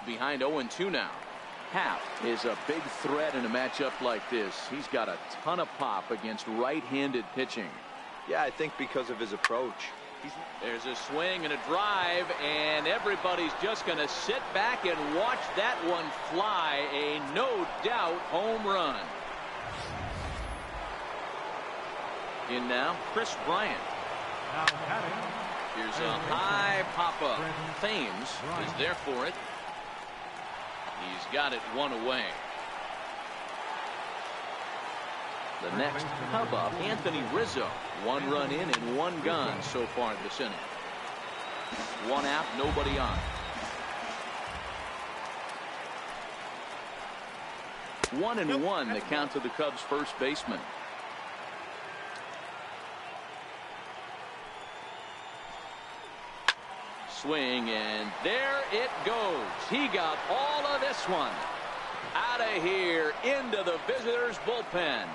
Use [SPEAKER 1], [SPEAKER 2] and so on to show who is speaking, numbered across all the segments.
[SPEAKER 1] behind 0-2 now. Happ is a big threat in a matchup like this. He's got a ton of pop against right-handed pitching.
[SPEAKER 2] Yeah, I think because of his approach.
[SPEAKER 1] There's a swing and a drive, and everybody's just going to sit back and watch that one fly. A no doubt home run. In now, Chris Bryant. Here's a high pop-up. Thames is there for it. He's got it one away. The next up, Anthony Rizzo. 1 run in and 1 gone so far this inning. 1 out, nobody on. 1-1 the count to the Cubs first baseman. Swing, and there it goes. He got all of this one. Out of here into the visitors' bullpen.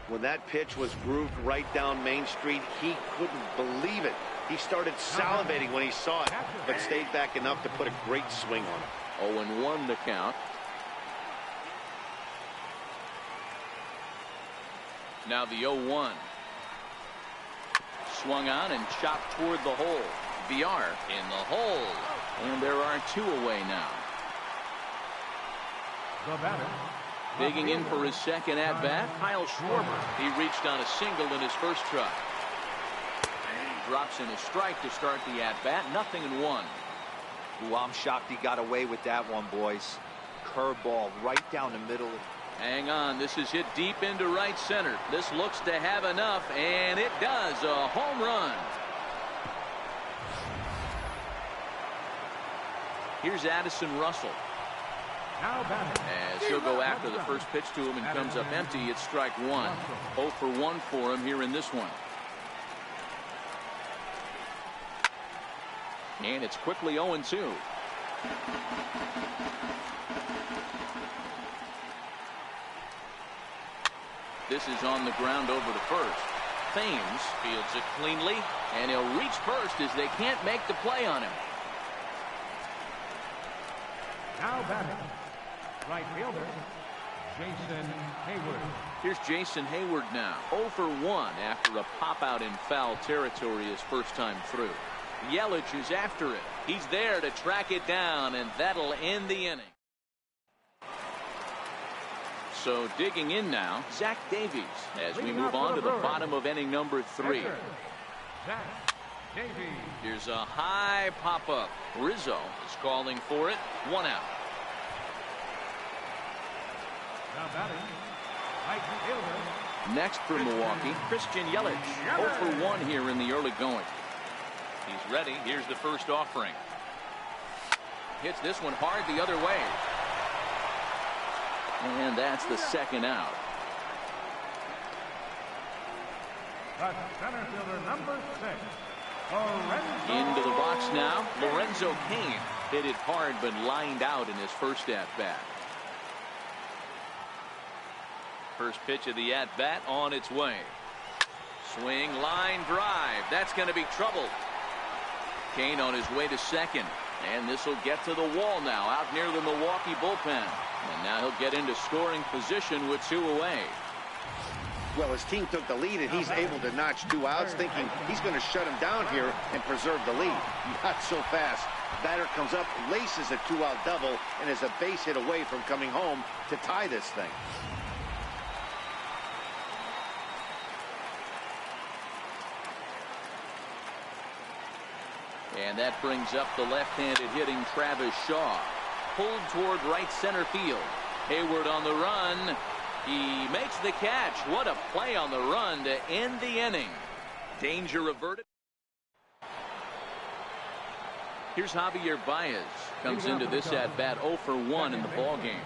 [SPEAKER 3] When that pitch was grooved right down Main Street, he couldn't believe it. He started salivating when he saw it, but stayed back enough to put a great swing on it.
[SPEAKER 1] 0-1 the count. Now the 0-1. Swung on and chopped toward the hole. Villar in the hole. And there are 2 away now. Digging in for his second at-bat, Kyle Schwarber. He reached on a single in his first try. Drops in a strike to start the at-bat. 0-1.
[SPEAKER 2] Ooh, I'm shocked he got away with that one, boys. Curveball right down the middle.
[SPEAKER 1] Hang on, this is hit deep into right center. This looks to have enough, and it does. A home run. Here's Addison Russell. As he'll go after the first pitch to him and comes up empty, it's strike 1. 0 for 1 for him here in this one. And it's quickly 0-2. This is on the ground over to first. Thames fields it cleanly, and he'll reach first as they can't make the play on him.
[SPEAKER 4] Now batting, right fielder, Jason Hayward.
[SPEAKER 1] Here's Jason Hayward now. 0 for 1 after a pop-out in foul territory his first time through. Yelich is after it. He's there to track it down, and that'll end the inning. So digging in now, Zach Davies as we move on to the bottom of inning number 3.
[SPEAKER 4] Zach Davies.
[SPEAKER 1] Here's a high pop-up. Rizzo is calling for it. 1 out.
[SPEAKER 4] Now batting, right fielder.
[SPEAKER 1] Next for Milwaukee, Christian Yelich. 0 for 1 here in the early going. He's ready. Here's the first offering. Hits this one hard the other way. And that's the second out.
[SPEAKER 4] The center fielder, number 6, Lorenzo.
[SPEAKER 1] Into the box now, Lorenzo Cain. Hit it hard but lined out in his first at-bat. First pitch of the at-bat on its way. Swing, line drive. That's going to be trouble. Cain on his way to second. And this will get to the wall now out near the Milwaukee bullpen. And now he'll get into scoring position with 2 away.
[SPEAKER 3] Well, his team took the lead, and he's able to notch 2 outs, thinking he's going to shut him down here and preserve the lead. Not so fast. Batter comes up, laces a 2-out double, and is a base hit away from coming home to tie this thing.
[SPEAKER 1] And that brings up the left-handed hitting Travis Shaw. Pulled toward right center field. Hayward on the run. He makes the catch. What a play on the run to end the inning. Danger averted. Here's Javier Baez. Comes into this at-bat 0 for 1 in the ballgame.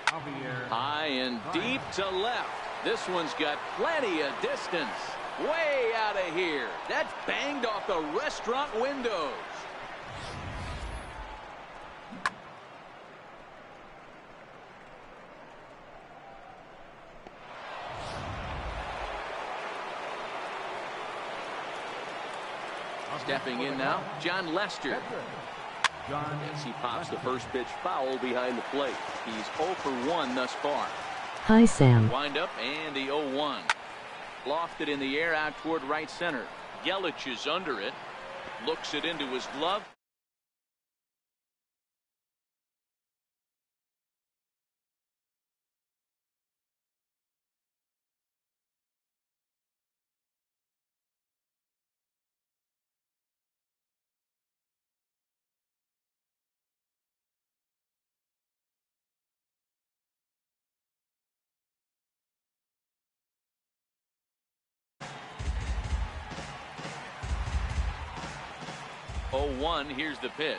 [SPEAKER 1] High and deep to left. This one's got plenty of distance. Way out of here. That's banged off the restaurant windows. Stepping in now, John Lester. As he pops the first pitch foul behind the plate. He's 0 for 1 thus far.
[SPEAKER 5] Hi, Sam.
[SPEAKER 1] Wind up and the 0-1. Lofted in the air out toward right center. Yelich is under it. Looks it into his glove. Oh, 1. Here's the pitch.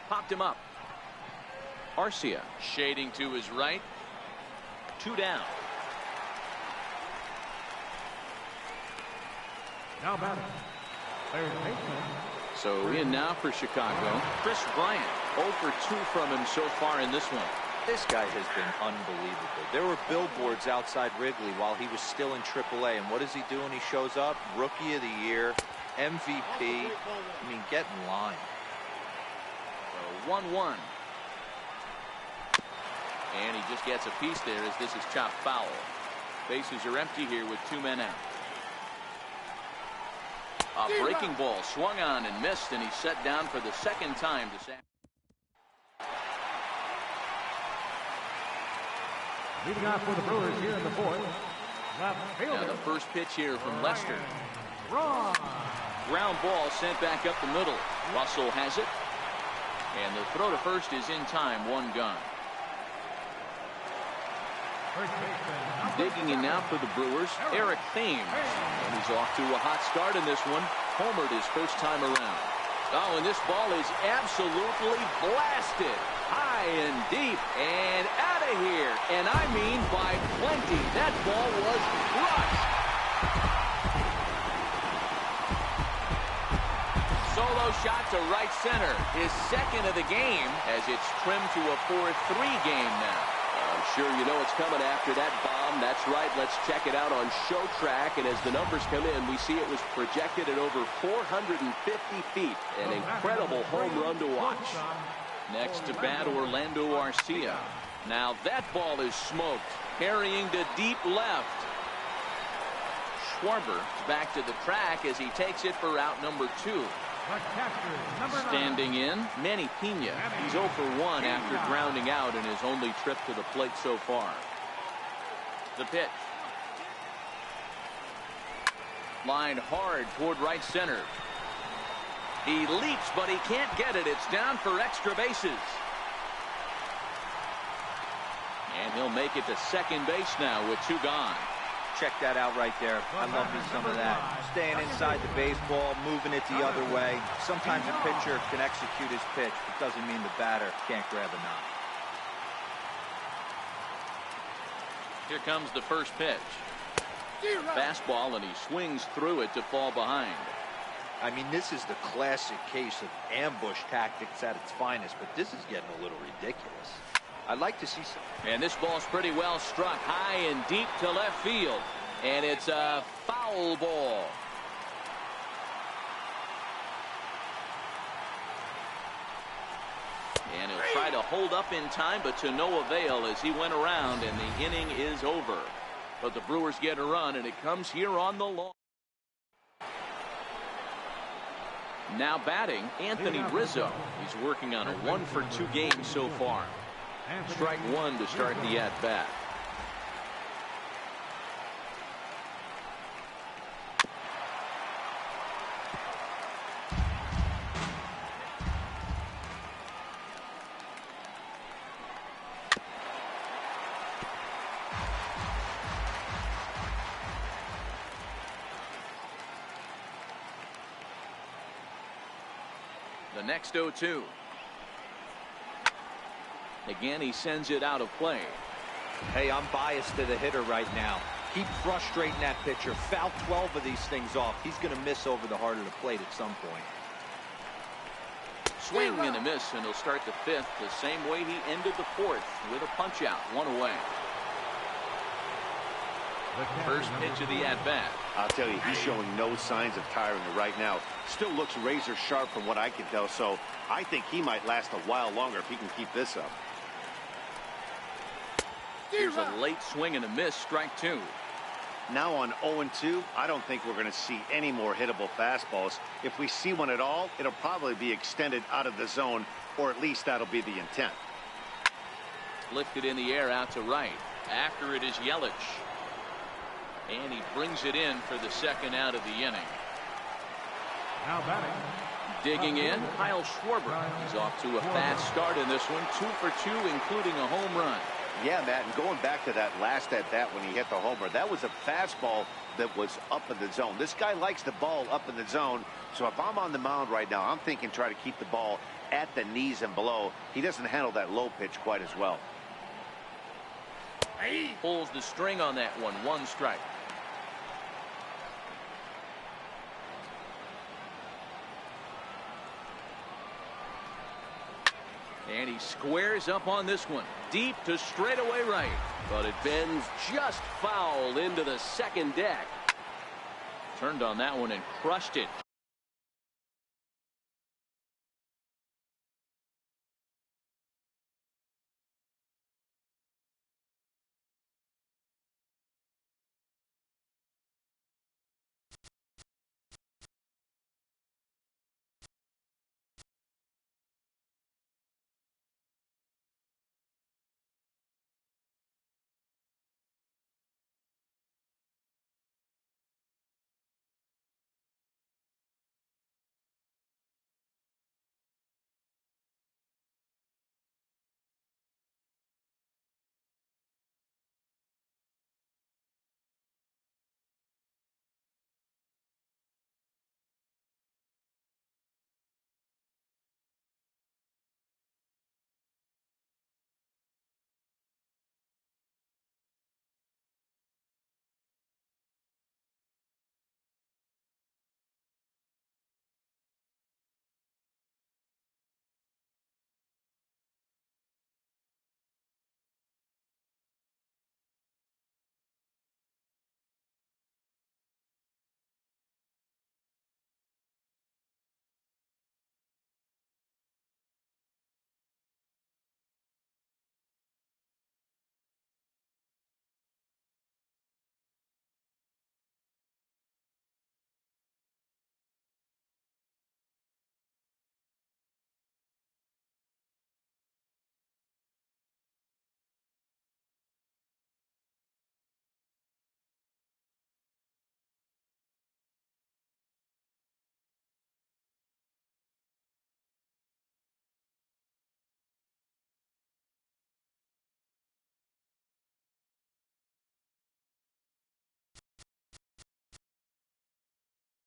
[SPEAKER 1] Popped him up. Arcia shading to his right. 2 down.
[SPEAKER 4] Now batting. Third baseman.
[SPEAKER 1] So in now for Chicago, Chris Bryant. 0 for 2 from him so far in this one.
[SPEAKER 2] This guy has been unbelievable. There were billboards outside Wrigley while he was still in AAA. And what does he do when he shows up? Rookie of the Year. MVP. I mean, get in line.
[SPEAKER 1] So 1-1. And he just gets a piece there as this is chopped foul. Bases are empty here with 2 men out. A breaking ball swung on and missed, and he's set down for the second time this afternoon.
[SPEAKER 4] Leading off for the Brewers here in the fourth. Left fielder.
[SPEAKER 1] Now the first pitch here from Lester.
[SPEAKER 4] Wrong.
[SPEAKER 1] Ground ball sent back up the middle. Russell has it. And the throw to first is in time. 1 gone.
[SPEAKER 4] First baseman.
[SPEAKER 1] Digging in now for the Brewers, Eric Thames. And he's off to a hot start in this one. Homered his first time around. Oh, and this ball is absolutely blasted. High and deep and out of here. And I mean by plenty. That ball was crushed. Solo shot to right center. His second of the game as it's trimmed to a 4-3 game now. I'm sure you know it's coming after that bomb. That's right. Let's check it out on Showtrack. And as the numbers come in, we see it was projected at over 450 feet. An incredible home run to watch. Next to bat, Orlando Arcia. Now that ball is smoked. Carrying to deep left. Schwarber back to the track as he takes it for out number 2. Standing in, Manny Pena. He's 0 for 1 after grounding out in his only trip to the plate so far. The pitch. Lined hard toward right center. He leaps, but he can't get it. It's down for extra bases. And he'll make it to second base now with 2 gone.
[SPEAKER 2] Check that out right there. I love me some of that. Staying inside the baseball, moving it the other way. Sometimes a pitcher can execute his pitch, but doesn't mean the batter can't grab a knock.
[SPEAKER 1] Here comes the first pitch. Fastball, and he swings through it to fall behind.
[SPEAKER 2] I mean, this is the classic case of ambush tactics at its finest, but this is getting a little ridiculous. I'd like to see some.
[SPEAKER 1] And this ball's pretty well struck high and deep to left field. And it's a foul ball. And he'll try to hold up in time, but to no avail as he went around, and the inning is over. But the Brewers get a run, and it comes here on the lawn. Now batting, Anthony Rizzo. He's working on a 1 for 2 game so far. Strike 1 to start the at-bat. The next 0-2. Again, he sends it out of play.
[SPEAKER 2] Hey, I'm biased to the hitter right now. Keep frustrating that pitcher. Foul 12 of these things off. He's going to miss over the heart of the plate at some point.
[SPEAKER 1] Swing and a miss, and he'll start the 5th the same way he ended the 4th with a punch out, 1 away. First pitch of the at-bat.
[SPEAKER 3] I'll tell you, he's showing no signs of tiring right now. Still looks razor sharp from what I can tell, so I think he might last a while longer if he can keep this up.
[SPEAKER 1] Here's a late swing and a miss, strike 2.
[SPEAKER 3] Now on 0-2, I don't think we're going to see any more hittable fastballs. If we see one at all, it'll probably be extended out of the zone, or at least that'll be the intent.
[SPEAKER 1] Lifted in the air out to right. After it is Yelich. And he brings it in for the second out of the inning.
[SPEAKER 4] Now batting.
[SPEAKER 1] Digging in, Kyle Schwarber. He's off to a fast start in this one. 2 for 2, including a home run.
[SPEAKER 3] Yeah, Matt, and going back to that last at-bat when he hit the homer, that was a fastball that was up in the zone. This guy likes the ball up in the zone, so if I'm on the mound right now, I'm thinking try to keep the ball at the knees and below. He doesn't handle that low pitch quite as well.
[SPEAKER 1] Pulls the string on that one. 1 strike. And he squares up on this one. Deep to straightaway right. But it bends just foul into the second deck. Turned on that one and crushed it.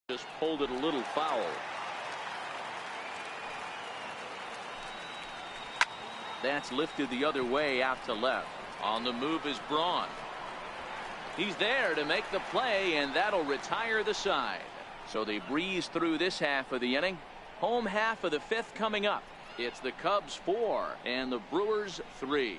[SPEAKER 1] Just pulled it a little foul. That's lifted the other way out to left. On the move is Braun. He's there to make the play, and that'll retire the side. So they breeze through this half of the inning. Home half of the 5th coming up. It's the Cubs 4 and the Brewers 3.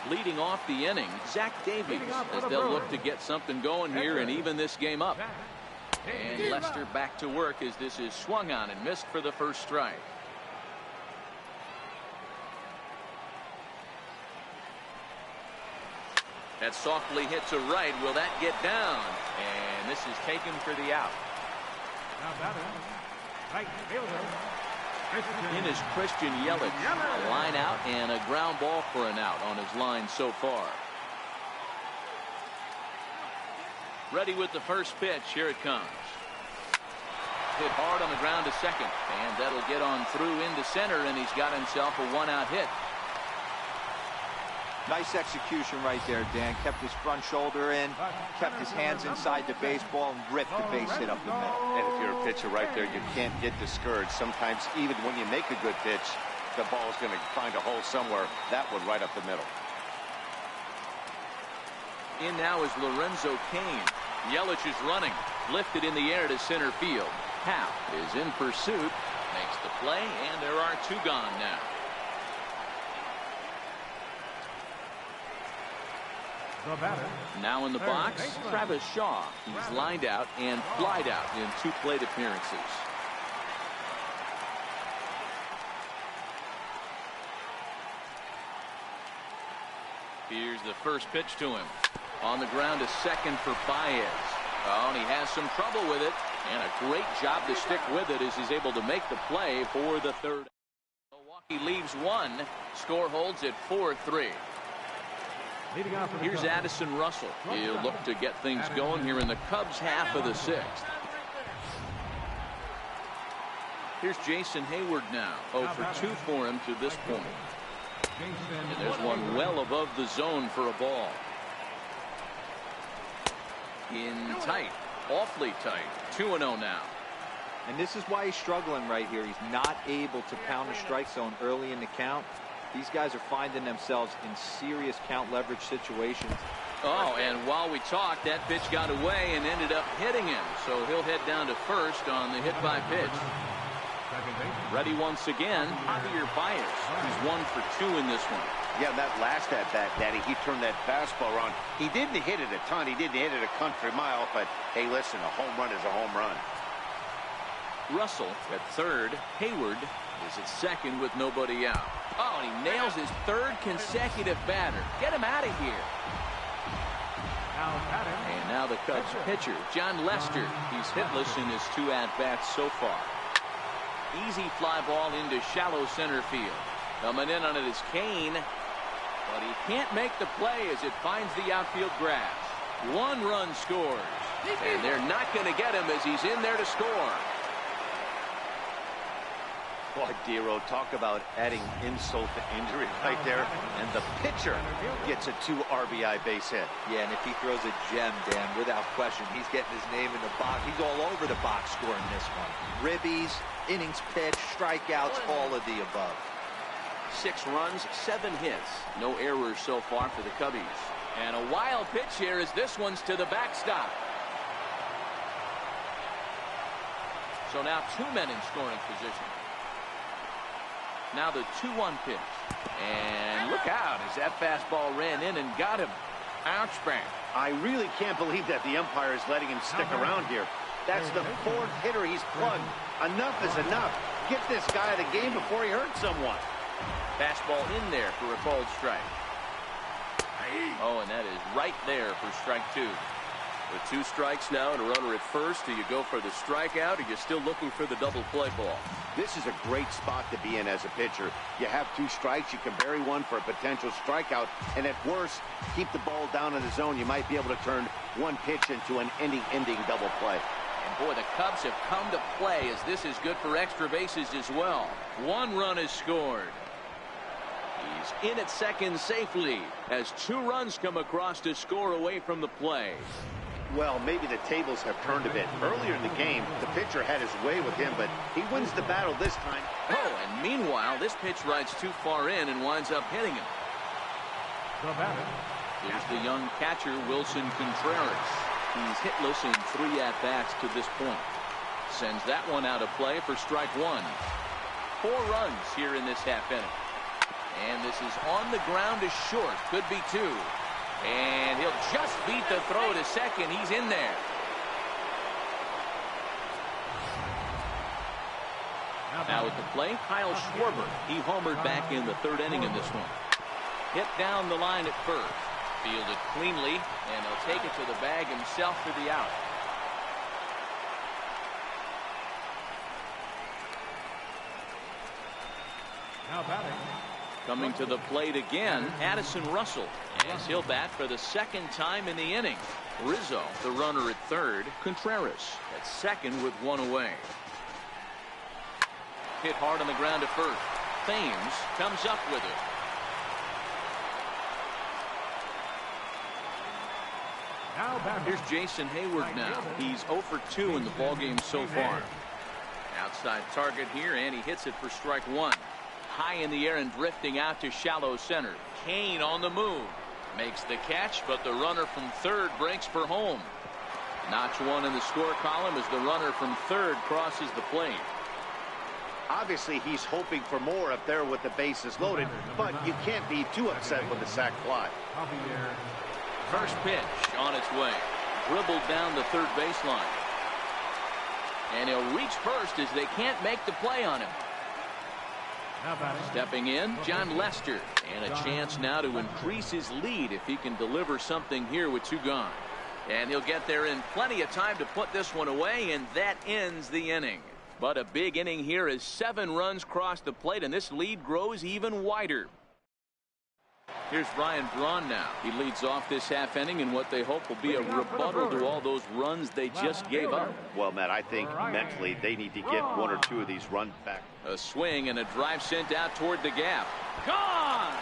[SPEAKER 1] Leading off the inning, Zach Davies, as they'll look to get something going here and even this game up. And Lester back to work as this is swung on and missed for the first strike. That softly hit to right. Will that get down? And this is taken for the out.
[SPEAKER 4] Now batting. Right fielder.
[SPEAKER 1] In is Christian Yelich. A line out and a ground ball for an out on his line so far. Ready with the first pitch. Here it comes. Hit hard on the ground to second. And that'll get on through into center, and he's got himself a 1-out hit.
[SPEAKER 2] Nice execution right there, Dan. Kept his front shoulder in, kept his hands inside the baseball, and ripped the base hit up the middle.
[SPEAKER 3] And if you're a pitcher right there, you can't get discouraged. Sometimes even when you make a good pitch, the ball's going to find a hole somewhere. That one right up the middle.
[SPEAKER 1] In now is Lorenzo Cain. Yelich is running. Lifted in the air to center field. Happ is in pursuit. Makes the play, and there are 2 gone now.
[SPEAKER 4] The batter.
[SPEAKER 1] Now in the box, Travis Shaw. He's lined out and flied out in 2 plate appearances. Here's the first pitch to him. On the ground, a second for Baez. Oh, and he has some trouble with it. And a great job to stick with it as he's able to make the play for the third. Milwaukee leaves 1. Score holds at 4-3. Here's Addison Russell. He'll look to get things going here in the Cubs' half of the 6th. Here's Jason Hayward now. 0 for 2 for him to this point. And there's one well above the zone for a ball. In tight. Awfully tight. 2-0 now.
[SPEAKER 2] And this is why he's struggling right here. He's not able to pound the strike zone early in the count. These guys are finding themselves in serious count leverage situations.
[SPEAKER 1] Oh, and while we talked, that pitch got away and ended up hitting him. So he'll head down to first on the hit by pitch. Ready once again, Javier Baez. He's 1 for 2 in this one.
[SPEAKER 3] Yeah, that last at bat, Daddy, he turned that fastball around. He didn't hit it a ton. He didn't hit it a country mile. But, hey, listen, a home run is a home run.
[SPEAKER 1] Russell at third. Hayward is at second with nobody out. Oh, and he nails his 3rd consecutive batter. Get him out of here. And now the Cubs pitcher, John Lester. He's hitless in his 2 at-bats so far. Easy fly ball into shallow center field. Coming in on it is Kane. But he can't make the play as it finds the outfield grass. 1 run scores. And they're not going to get him as he's in there to score.
[SPEAKER 3] Boy, Dero, talk about adding insult to injury right there. And the pitcher gets a 2 RBI base hit.
[SPEAKER 2] Yeah, and if he throws a gem, Dan, without question, he's getting his name in the box. He's all over the box scoring this one. Ribbies, innings pitched, strikeouts, all of the above.
[SPEAKER 1] 6 runs, 7 hits. No errors so far for the Cubbies. And a wild pitch here as this one's to the backstop. So now 2 men in scoring position. Now the 2-1 pitch. And look out as that fastball ran in and got him. Ouch, bang.
[SPEAKER 3] I really can't believe that the umpire is letting him stick around here. That's the 4th hitter he's plugged. Enough is enough. Get this guy out of the game before he hurts someone.
[SPEAKER 1] Fastball in there for a called strike. Oh, and that is right there for strike 2.
[SPEAKER 5] With 2 strikes now and a runner at first, do you go for the strikeout or you're still looking for the double play ball?
[SPEAKER 3] This is a great spot to be in as a pitcher. You have 2 strikes, you can bury one for a potential strikeout, and at worst, keep the ball down in the zone. You might be able to turn 1 pitch into an ending double play.
[SPEAKER 1] And boy, the Cubs have come to play as this is good for extra bases as well. 1 run is scored. He's in at second safely as 2 runs come across to score away from the play.
[SPEAKER 3] Well, maybe the tables have turned a bit. Earlier in the game, the pitcher had his way with him, but he wins the battle this time.
[SPEAKER 1] Oh, and meanwhile, this pitch rides too far in and winds up hitting him. Here's the young catcher, Wilson Contreras. He's hitless in 3 at-bats to this point. Sends that one out of play for strike 1. 4 runs here in this half inning. And this is on the ground to short. Could be 2. And he'll just beat the throw to second. He's in there. Now at the plate, Kyle Schwarber. He homered back in the 3rd inning in this one. Hit down the line at first. Fielded cleanly, and he'll take it to the bag himself for the out.
[SPEAKER 4] Now batting.
[SPEAKER 1] Coming to the plate again, Addison Russell, as he'll bat for the 2nd time in the inning. Rizzo, the runner at 3rd. Contreras at 2nd with 1 away. Hit hard on the ground to first. Thames comes up with it. Here's Jason Hayward now. He's 0 for 2 in the ballgame so far. Outside target here, and he hits it for strike 1. High in the air and drifting out to shallow center. Kane on the move. Makes the catch, but the runner from 3rd breaks for home. Notch 1 in the score column as the runner from 3rd crosses the plate.
[SPEAKER 3] Obviously, he's hoping for more up there with the bases loaded, but you can't be too upset with the sac fly.
[SPEAKER 1] First pitch on its way. Dribbled down the third baseline. And he'll reach first as they can't make the play on him. Stepping in, John Lester. And a chance now to increase his lead if he can deliver something here with 2 gone. And he'll get there in plenty of time to put this one away, and that ends the inning. But a big inning here as 7 runs cross the plate, and this lead grows even wider. Here's Ryan Braun now. He leads off this half inning in what they hope will be a rebuttal to all those runs they just gave up.
[SPEAKER 3] Well, Matt, I think mentally they need to get 1 or 2 of these runs back.
[SPEAKER 1] A swing and a drive sent out toward the gap. Gone!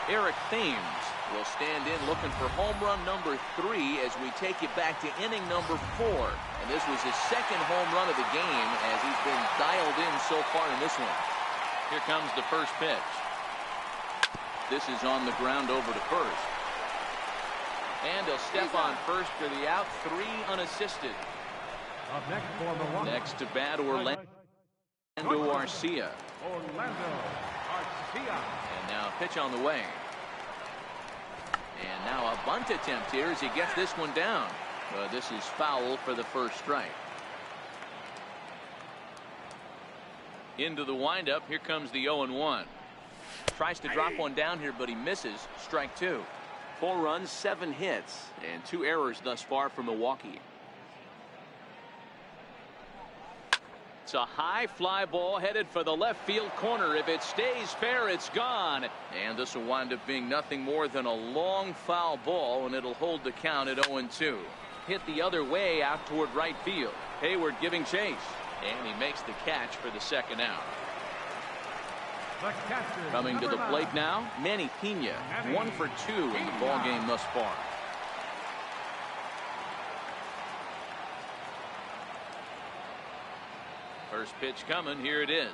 [SPEAKER 1] Eric Thames will stand in looking for home run number 3 as we take you back to inning number 4. And this was his 2nd home run of the game as he's been dialed in so far in this one. Here comes the first pitch. This is on the ground over to first. And he'll step on first for the out, 3 unassisted.
[SPEAKER 4] Up next for Milwaukee.
[SPEAKER 1] Next to bat, Orlando Arcia.
[SPEAKER 4] Orlando Arcia.
[SPEAKER 1] And now a pitch on the way. And now a bunt attempt here as he gets this one down. This is foul for the first strike. Into the windup. Here comes the 0-1. Tries to drop one down here, but he misses. Strike 2. 4 runs, 7 hits, and 2 errors thus far for Milwaukee. It's a high fly ball headed for the left field corner. If it stays fair, it's gone. And this will wind up being nothing more than a long foul ball, and it'll hold the count at 0-2. Hit the other way out toward right field. Hayward giving chase, and he makes the catch for the 2nd out. Coming to the plate now, Manny Pena, 1 for 2 in the ball game thus far. First pitch coming. Here it is.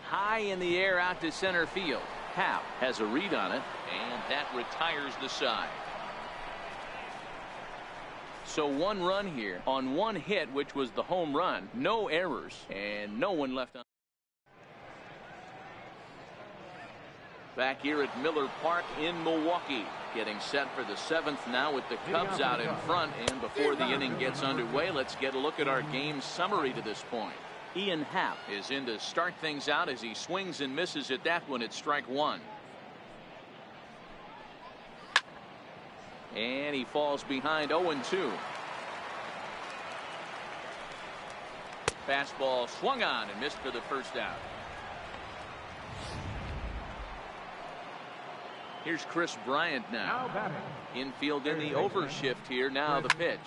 [SPEAKER 1] High in the air out to center field. Happ has a read on it, and that retires the side. So 1 run here on 1 hit, which was the home run. No errors and no one left on. Back here at Miller Park in Milwaukee, getting set for the 7th now with the Cubs out in front. And before the inning gets underway, let's get a look at our game summary to this point. Ian Happ is in to start things out as he swings and misses at that one at strike 1. And he falls behind 0-2. Fastball swung on and missed for the first out. Here's Chris Bryant now. Infield in the overshift here. Now the pitch.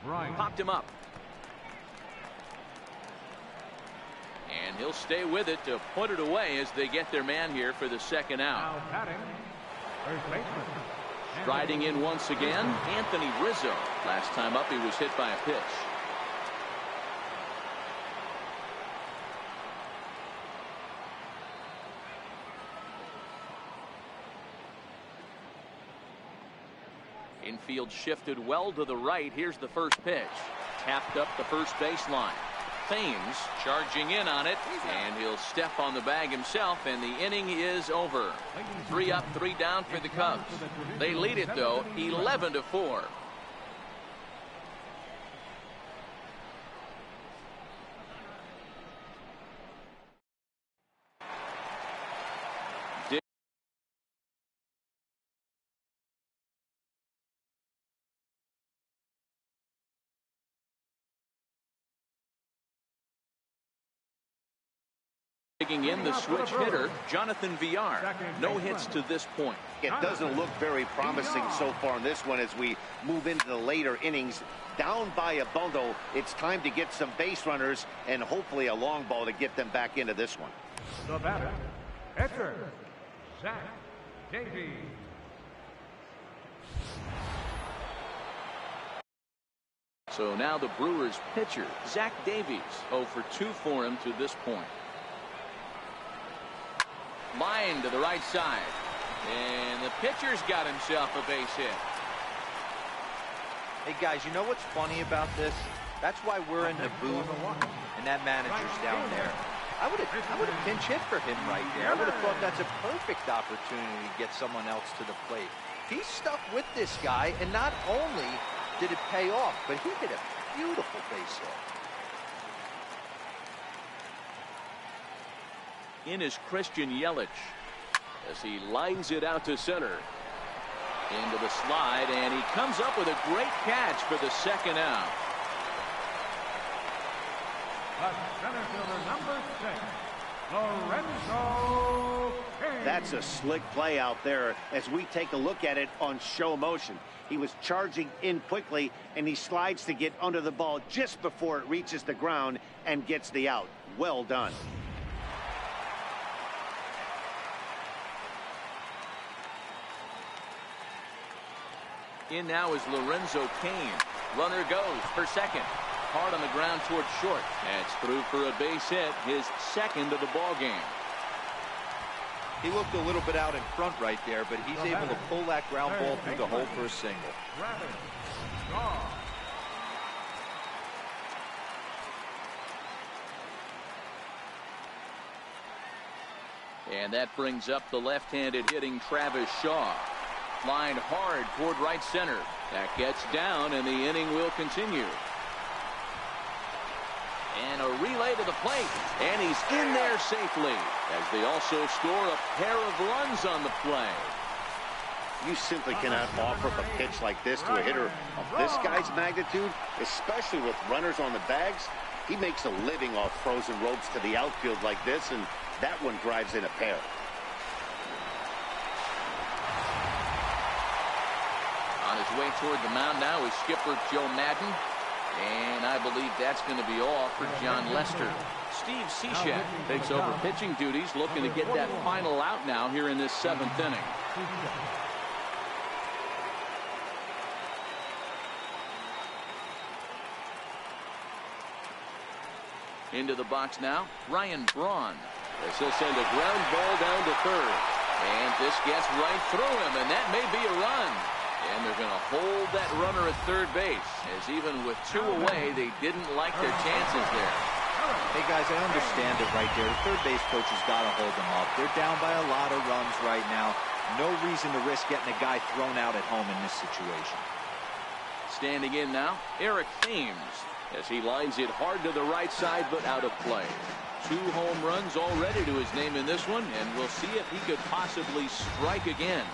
[SPEAKER 1] Popped him up. And he'll stay with it to put it away as they get their man here for the 2nd out. Striding in once again, Anthony Rizzo. Last time up he was hit by a pitch. Infield shifted well to the right. Here's the first pitch. Tapped up the first baseline. Thames charging in on it, and he'll step on the bag himself, and the inning is over. 3 up, 3 down for the Cubs. They lead it, though, 11-4. In the switch hitter, Jonathan Villar. No hits to this point.
[SPEAKER 3] It doesn't look very promising so far in this one as we move into the later innings. Down by a bundle, it's time to get some base runners and hopefully a long ball to get them back into this one.
[SPEAKER 4] The batter, pitcher, Zach Davies.
[SPEAKER 1] So now the Brewers pitcher, Zach Davies. 0 for 2 for him to this point. Line to the right side, and the pitcher's got himself a base hit.
[SPEAKER 2] Hey guys, you know what's funny about this? That's why we're in the booth and that manager's down there. I would have pinch hit for him right there. I would have thought that's a perfect opportunity to get someone else to the plate. He's stuck with this guy, and not only did it pay off, but he hit a beautiful base hit.
[SPEAKER 1] In is Christian Yelich as he lines it out to center. Into the slide, and he comes up with a great catch for the second out.
[SPEAKER 4] Center fielder number 6, Lorenzo Cain.
[SPEAKER 3] That's a slick play out there as we take a look at it on show motion. He was charging in quickly, and he slides to get under the ball just before it reaches the ground and gets the out. Well done.
[SPEAKER 1] In now is Lorenzo Cain. Runner goes for second. Hard on the ground towards short. That's through for a base hit, his second of the ball game.
[SPEAKER 2] He looked a little bit out in front right there, but he's able to pull that ground ball through the hole for a single.
[SPEAKER 1] And that brings up the left-handed hitting Travis Shaw. Line hard toward right center. That gets down, and the inning will continue. And a relay to the plate, and he's in there safely as they also score a pair of runs on the play.
[SPEAKER 3] You simply cannot offer up a pitch like this to a hitter of this guy's magnitude, especially with runners on the bags. He makes a living off frozen ropes to the outfield like this, and that one drives in a pair.
[SPEAKER 1] On his way toward the mound now is skipper Joe Madden. And I believe that's going to be all for John Lester. Steve Cishek takes over pitching duties, looking to get that final out now here in this 7th inning. Into the box now, Ryan Braun. This will send a ground ball down to third. And this gets right through him, and that may be a run. And they're going to hold that runner at third base, as even with 2 away, they didn't like their chances there.
[SPEAKER 2] Hey, guys, I understand it right there. The third base coach has got to hold them up. They're down by a lot of runs right now. No reason to risk getting a guy thrown out at home in this situation.
[SPEAKER 1] Standing in now, Eric Thames, as he lines it hard to the right side, but out of play. 2 home runs already to his name in this one, and we'll see if he could possibly strike again.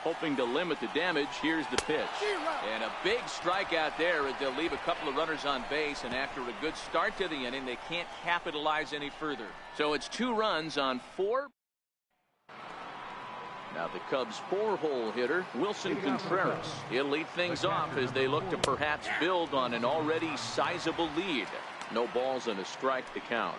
[SPEAKER 1] Hoping to limit the damage, here's the pitch. And a big strikeout there as they'll leave a couple of runners on base, and after a good start to the inning, they can't capitalize any further. So it's 2 runs on 4. Now the Cubs' 4-hole hitter, Wilson Contreras. He'll lead things off as they look to perhaps build on an already sizable lead. No balls and a strike to count.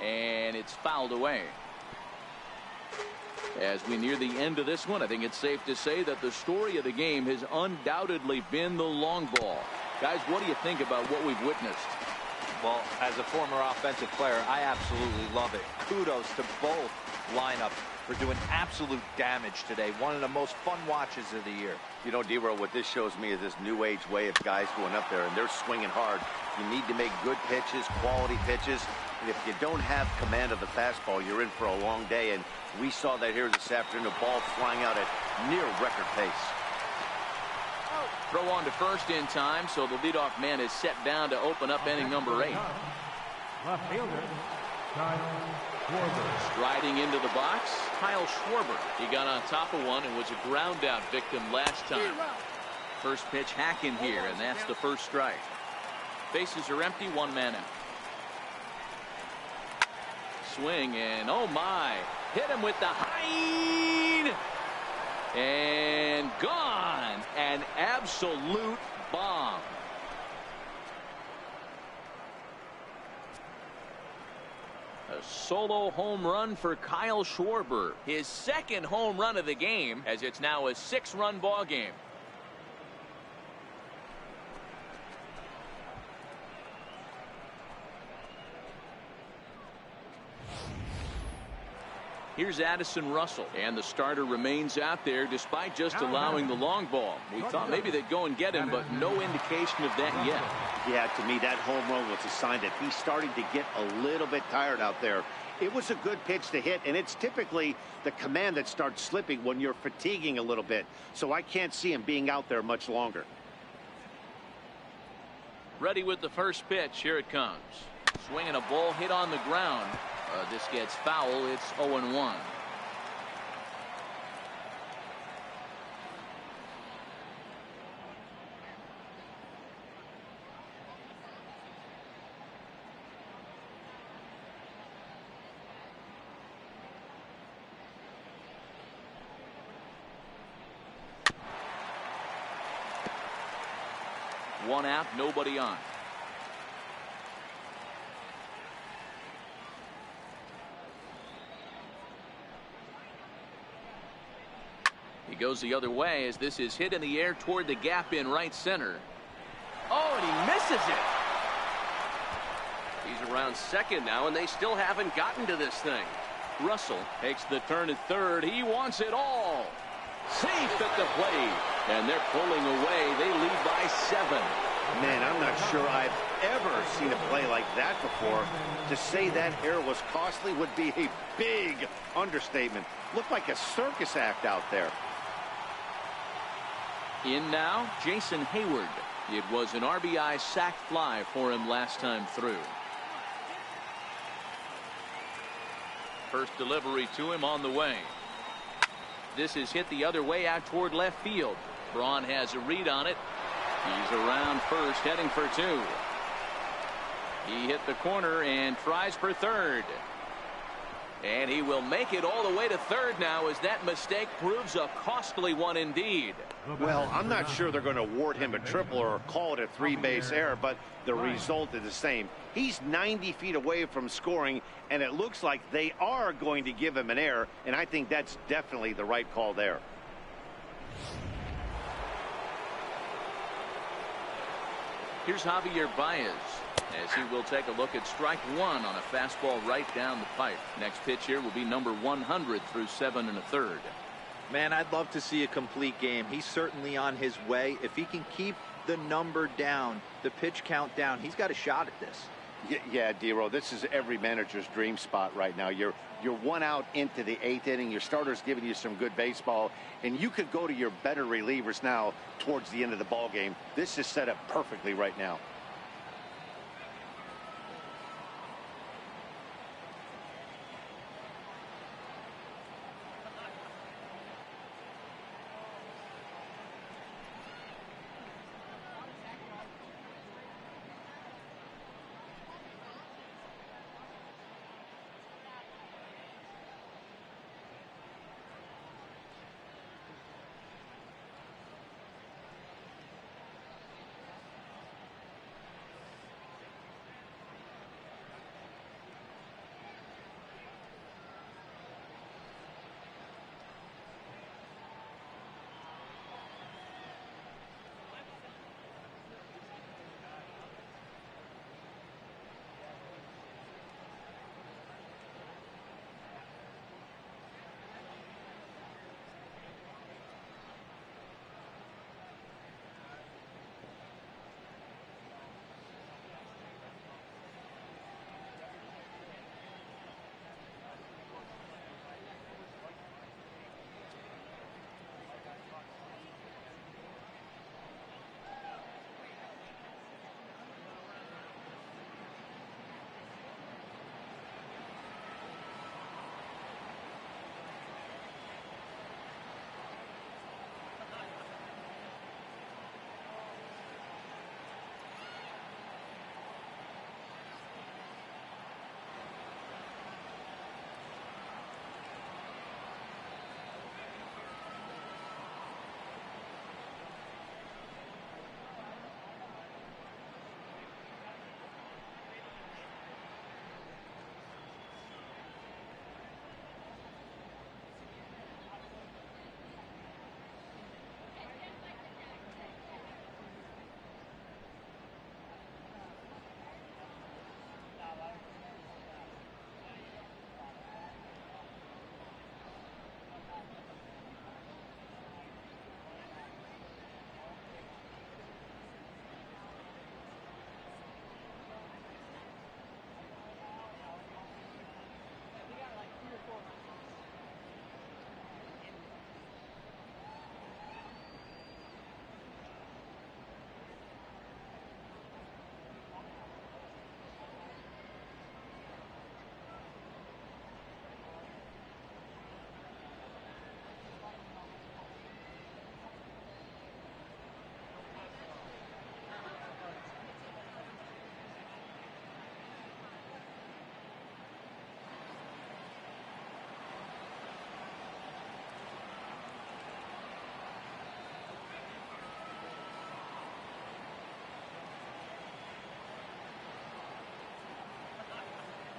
[SPEAKER 1] And it's fouled away. As we near the end of this one, I think it's safe to say that the story of the game has undoubtedly been the long ball. Guys, what do you think about what we've witnessed?
[SPEAKER 2] Well, as a former offensive player, I absolutely love it. Kudos to both lineups for doing absolute damage today. One of the most fun watches of the year.
[SPEAKER 3] You know, D-Roll, what this shows me is this new age way of guys going up there, and they're swinging hard. You need to make good pitches, quality pitches. And if you don't have command of the fastball, you're in for a long day. And we saw that here this afternoon, the ball flying out at near record pace.
[SPEAKER 1] Throw on to first in time, so the leadoff man is set down to open up inning number 8.
[SPEAKER 4] Left fielder, Kyle Schwarber.
[SPEAKER 1] Striding into the box, Kyle Schwarber. He got on top of one and was a ground out victim last time. First pitch hack in here, and that's the first strike. Bases are empty, 1 man out. swing, and oh my, hit him with the high and gone. An absolute bomb. A solo home run for Kyle Schwarber. His second home run of the game, as it's now a 6-run ball game. Here's Addison Russell, and the starter remains out there despite just allowing the long ball. We thought maybe they'd go and get him, but no indication of that yet.
[SPEAKER 3] Yeah, to me, that home run was a sign that he's starting to get a little bit tired out there. It was a good pitch to hit, and it's typically the command that starts slipping when you're fatiguing a little bit. So I can't see him being out there much longer.
[SPEAKER 1] Ready with the first pitch. Here it comes. Swinging a ball hit on the ground. This gets foul. It's 0-1. One out, nobody on. He goes the other way as this is hit in the air toward the gap in right center. Oh, and he misses it.
[SPEAKER 5] He's around second now, and they still haven't gotten to this thing.
[SPEAKER 1] Russell takes the turn at third. He wants it all. Safe at the plate. And they're pulling away. They lead by 7.
[SPEAKER 3] Man, I'm not sure I've ever seen a play like that before. To say that error was costly would be a big understatement. Looked like a circus act out there.
[SPEAKER 1] In now, Jason Hayward. It was an RBI sac fly for him last time through. First delivery to him on the way. This is hit the other way out toward left field. Braun has a read on it. He's around first, heading for 2. He hit the corner and tries for third. And he will make it all the way to third now, as that mistake proves a costly one indeed.
[SPEAKER 3] Well, I'm not sure they're going to award him a triple or call it a 3-base error, but the result is the same. He's 90 feet away from scoring, and it looks like they are going to give him an error, and I think that's definitely the right call there.
[SPEAKER 1] Here's Javier Baez, as he will take a look at strike 1 on a fastball right down the pipe. Next pitch here will be number 100 through 7 1/3.
[SPEAKER 2] Man, I'd love to see a complete game. He's certainly on his way. If he can keep the number down, the pitch count down, he's got a shot at this.
[SPEAKER 3] Yeah, D-Row, this is every manager's dream spot right now. You're 1 out into the 8th inning. Your starter's giving you some good baseball, and you could go to your better relievers now towards the end of the ball game. This is set up perfectly right now.